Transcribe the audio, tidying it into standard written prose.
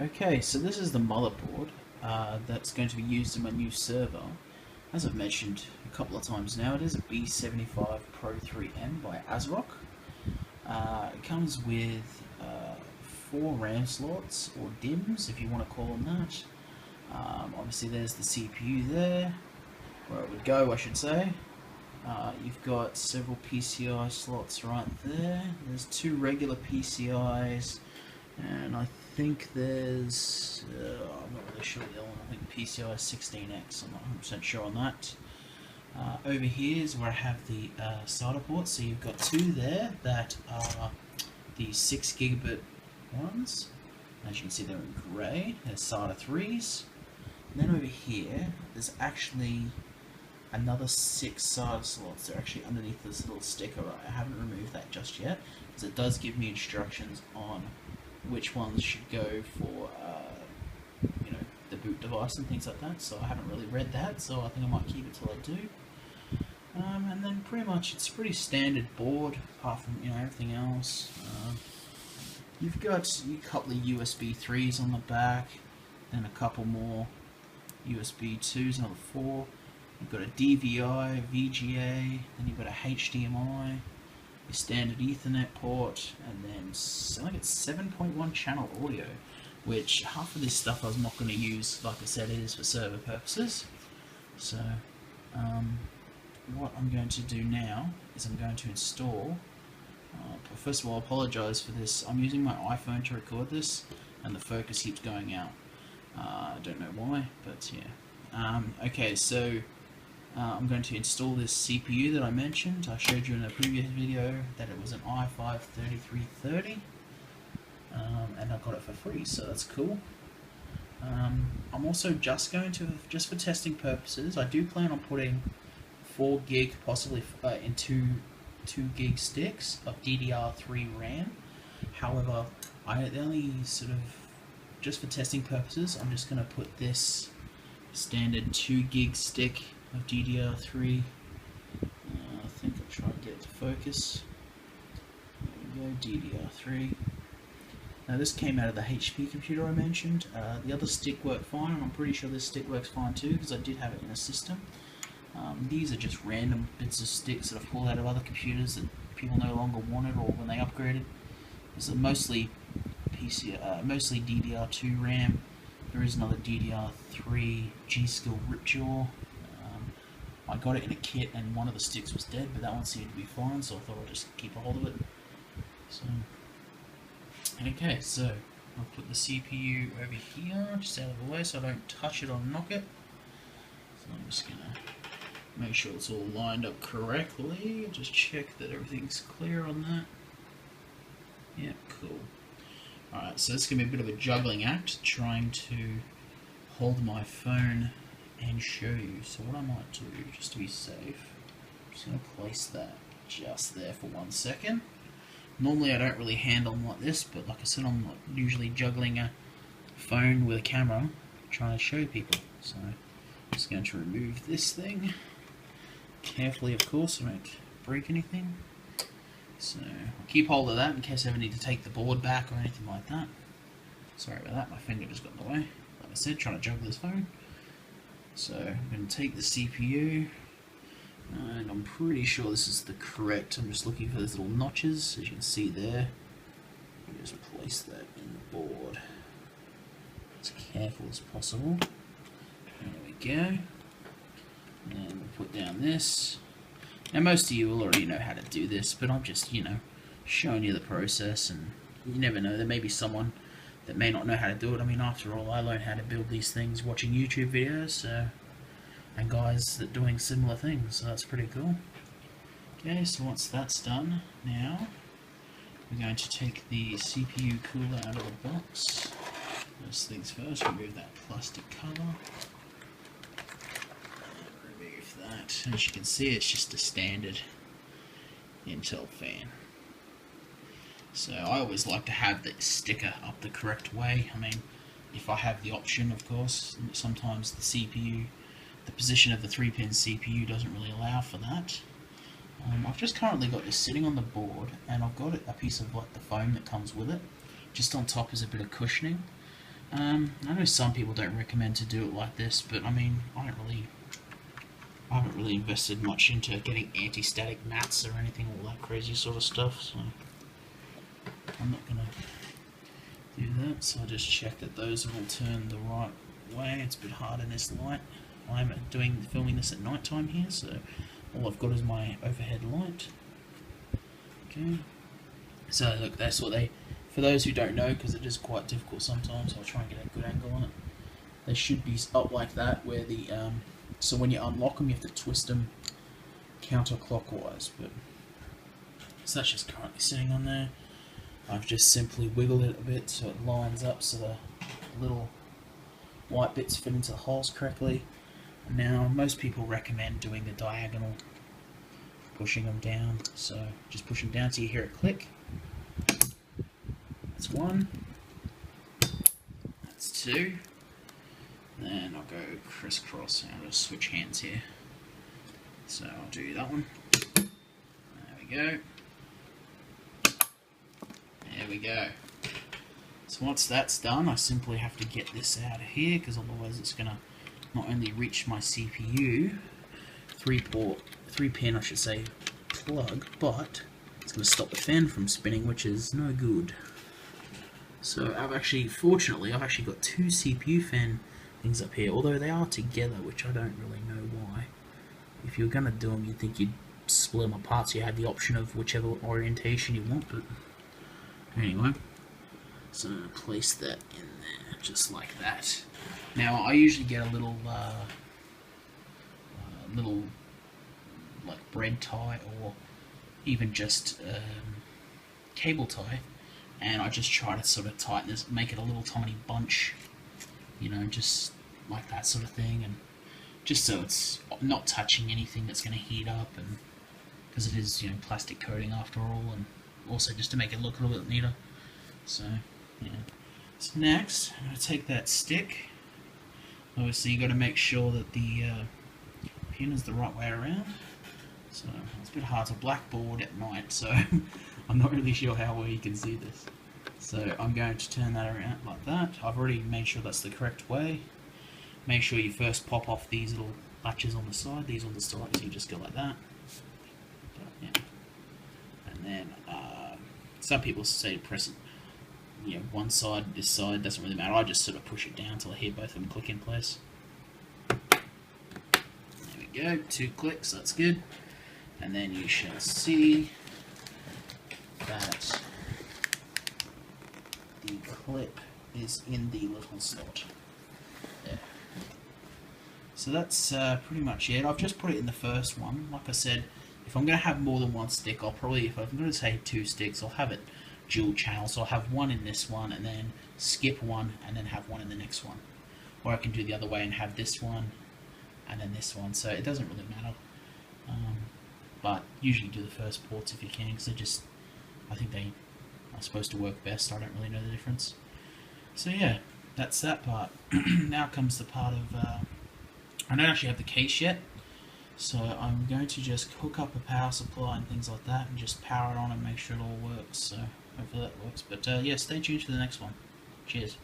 Okay, so this is the motherboard that's going to be used in my new server. As I've mentioned a couple of times now, it is a B75 Pro 3M by ASRock. It comes with 4 RAM slots, or DIMMs if you want to call them that. Obviously there's the CPU there, where it would go I should say. You've got several PCI slots right there. There's 2 regular PCIs, and I think there's, I'm not really sure the other one, I think PCI 16X, I'm not 100% sure on that. Over here is where I have the SATA ports, so you've got 2 there that are the 6 gigabit ones. As you can see they're in grey, they're SATA 3s. And then over here, there's actually another 6 SATA slots. They're actually underneath this little sticker. I haven't removed that just yet, because it does give me instructions on which ones should go for the boot device and things like that. So I haven't really read that, so I think I might keep it till I do. And then pretty much it's a pretty standard board, apart from everything else. You've got a couple of USB 3s on the back, then a couple more USB 2s, another 4. You've got a DVI, VGA, then you've got a HDMI, your standard Ethernet port, and then I think it's 7.1 channel audio, which half of this stuff I was not going to use, like I said, it is for server purposes. So what I'm going to do now is I'm going to install, first of all I apologise for this, I'm using my iPhone to record this and the focus keeps going out. I don't know why, but yeah. Okay, so I'm going to install this CPU that I mentioned. I showed you in a previous video that it was an i5-3330, and I got it for free, so that's cool. I'm also just for testing purposes, I do plan on putting 4 gig, possibly in 2 gig sticks of DDR3 RAM. However, the only just for testing purposes, I'm just going to put this standard 2 gig stick of DDR3. I think I'll try and get it to focus. There we go, DDR3. Now this came out of the HP computer I mentioned. The other stick worked fine, and I'm pretty sure this stick works fine too, because I did have it in a system. These are just random bits of sticks that I've pulled out of other computers that people no longer wanted, or when they upgraded. This is mostly mostly DDR2 RAM. There is another DDR3 G-Skill Ripjaw. I got it in a kit and one of the sticks was dead, but that one seemed to be fine, so I thought I'd just keep a hold of it. So, okay, so I'll put the CPU over here, just out of the way so I don't touch it or knock it. So I'm just going to make sure it's all lined up correctly, just check that everything's clear on that. Yeah, cool. Alright, so it's going to be a bit of a juggling act, trying to hold my phone and show you. So what I might do, just to be safe, I'm just going to place that just there for 1 second. Normally I don't really handle them like this, but like I said, I'm not usually juggling a phone with a camera, trying to show people. So I'm just going to remove this thing, carefully of course, so I don't break anything. So I'll keep hold of that in case I ever need to take the board back or anything like that. Sorry about that, my finger just got in the way. Like I said, trying to juggle this phone. So I'm going to take the CPU, and I'm pretty sure this is the correct, I'm just looking for those little notches, as you can see there. Just place that in the board as careful as possible. There we go. And then we'll put down this. Now most of you will already know how to do this, but I'm just, showing you the process, and you never know, there may be someone that may not know how to do it. I mean, after all, I learned how to build these things watching YouTube videos, and guys that are doing similar things, so that's pretty cool. Okay, so once that's done, now we're going to take the CPU cooler out of the box. First things first, remove that plastic cover. Remove that. As you can see, it's just a standard Intel fan. So I always like to have the sticker up the correct way. I mean, if I have the option, of course. Sometimes the CPU, the position of the 3-pin CPU doesn't really allow for that. I've just currently got this sitting on the board, and I've got a piece of the foam that comes with it. Just on top is a bit of cushioning. I know some people don't recommend to do it like this, but I mean, I haven't really invested much into getting anti-static mats or anything, all that crazy sort of stuff, so I'm not gonna do that. So I'll just check that those are all turned the right way. It's a bit hard in this light. I'm filming this at night time here, so all I've got is my overhead light. Okay. So look, that's what for those who don't know, because it is quite difficult sometimes, I'll try and get a good angle on it. They should be up like that, where the, so when you unlock them, you have to twist them counterclockwise, but, so that's just currently sitting on there. I've just simply wiggled it a bit so it lines up so the little white bits fit into the holes correctly. Now, most people recommend doing the diagonal, pushing them down, so just push them down so you hear it click. That's one. That's two. Then I'll go crisscross and I'll just switch hands here. So I'll do that one. There we go. There we go. So once that's done, I simply have to get this out of here, because otherwise it's going to not only reach my CPU, 3-pin I should say, plug, but it's going to stop the fan from spinning, which is no good. So fortunately, I've actually got two CPU fan things up here, although they are together, which I don't really know why. If you're going to do them, you'd think you'd split them apart so you had the option of whichever orientation you want, but anyway. So I'm going to place that in there, just like that. Now, I usually get a little like bread tie, or even just cable tie, and I just try to sort of tighten this, make it a little tiny bunch, you know, just like that sort of thing, and just so it's not touching anything that's going to heat up, and because it is, you know, plastic coating after all, and also just to make it look a little bit neater. So yeah. So next, I'm going to take that stick. Obviously, you got to make sure that the pin is the right way around. So it's a bit hard to blackboard at night, so I'm not really sure how well you can see this. So I'm going to turn that around like that. I've already made sure that's the correct way. Make sure you first pop off these little latches on the side, these on the side, so you just go like that. But, yeah. And then some people say to press it, you know, one side, this side, doesn't really matter. I just sort of push it down until I hear both of them click in place. There we go, 2 clicks, that's good. And then you shall see that the clip is in the little slot. There. So that's pretty much it. I've just put it in the first one. Like I said, if I'm going to have more than one stick, I'll probably, if I'm going to say 2 sticks, I'll have it dual channel, so I'll have one in this one and then skip one and then have one in the next one, or I can do the other way and have this one and then this one, so it doesn't really matter, but usually do the first ports if you can, because I think they are supposed to work best. I don't really know the difference. So yeah, that's that part. Now comes the part of I don't actually have the case yet, so I'm going to just hook up a power supply and things like that and just power it on and make sure it all works. So hopefully that works. But yeah, stay tuned for the next one. Cheers.